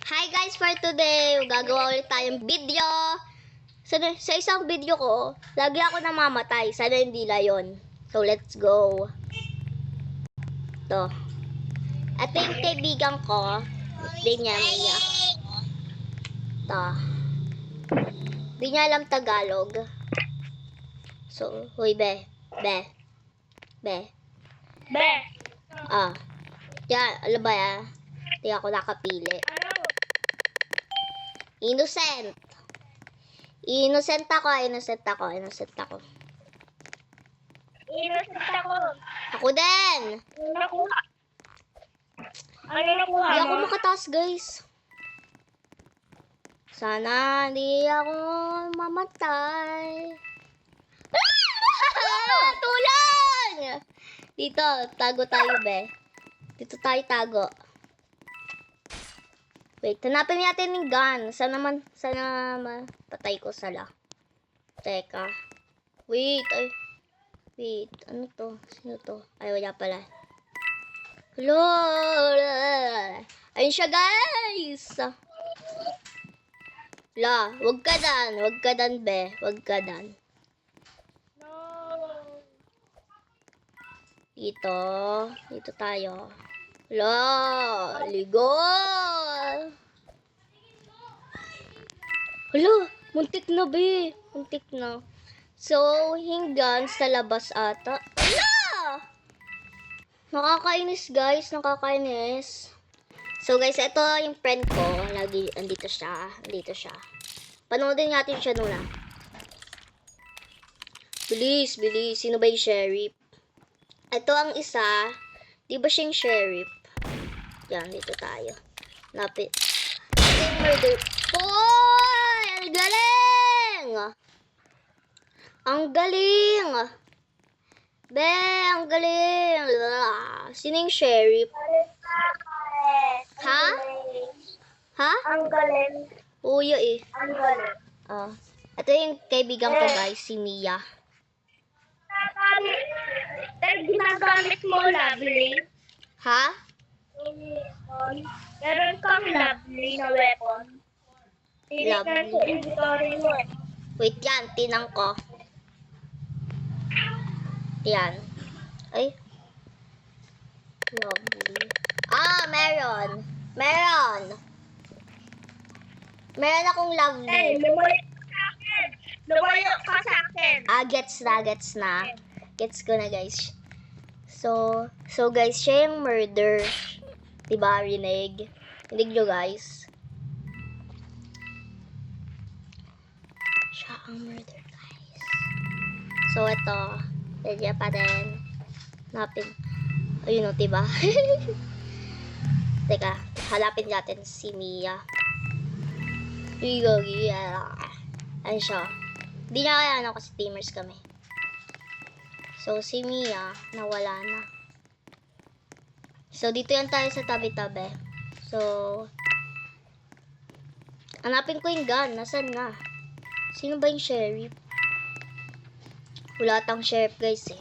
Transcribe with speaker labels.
Speaker 1: Hi guys, for today, gagawa ulit tayong video. Sa isang video ko, lagi ako namamatay. Sana hindi na yun. So, let's go. Ito. Ito yung kaibigan ko. Hindi niya. Ito. Hindi niya alam Tagalog. So, huy, be. Ah. Yan, alam ba yan? Hindi ako nakapili. Innocent ako.
Speaker 2: Innocent ako.
Speaker 1: Ako din.
Speaker 2: Nakuha. Ano nakuha
Speaker 1: Hindi ako
Speaker 2: mo?
Speaker 1: makataas, guys. Sana hindi ako mamatay. Tulong! Dito, tago tayo, be. Dito tayo tago. Wait, hanapin natin yung gun. Sana mapatay ko sala. Teka. Wait, ano to? Sino to? Ay, wala pala. Hello! Ayun siya, guys! La, wag ka dan, be. Wag ka dan.
Speaker 2: No.
Speaker 1: Dito tayo. La, ligo! Hala, muntik na, be. Muntik na. So, hinggan sa labas ata. Hala! Nakakainis, guys. Nakakainis. So, guys, ito yung friend ko. Lagi, andito siya. Panoodin natin siya muna. Bilis. Sino ba yung sheriff? Ito ang isa. Di ba siyang sheriff? Yan, dito tayo. Napit. Murder. Hoy! Ang galing! Ang galing! Be, ang galing! Sino yung sheriff? Ha?
Speaker 2: Ang galing.
Speaker 1: Uyo eh.
Speaker 2: Ang galing.
Speaker 1: Ito yung kaibigan ko, guys, si Mia.
Speaker 2: Dahil ginagamit mo lovely.
Speaker 1: Ha?
Speaker 2: Meron kang lovely na weapon. Tinignan ko inventory mo.
Speaker 1: Wait yan, tinang ko. Yan. Ay. Lovely. Meron. Meron akong lovely.
Speaker 2: Lumayo ka sa akin. Lumayo ka sa akin.
Speaker 1: Gets na. Gets ko na, guys. So guys, siya yung murder. Diba, rinig nyo, guys. Siya ang murder, guys. So, ito. Lagyan pa rin. Hanapin. Ayun o, diba? Teka, hanapin natin si Mia. Ayun siya. Hindi na kaya kasi teamers kami. So, si Mia, nawala na. So, dito yan tayo sa tabi-tabi. So, hanapin ko yung gun. Nasaan na? Sino ba yung sheriff? Wala tang sheriff, guys, eh.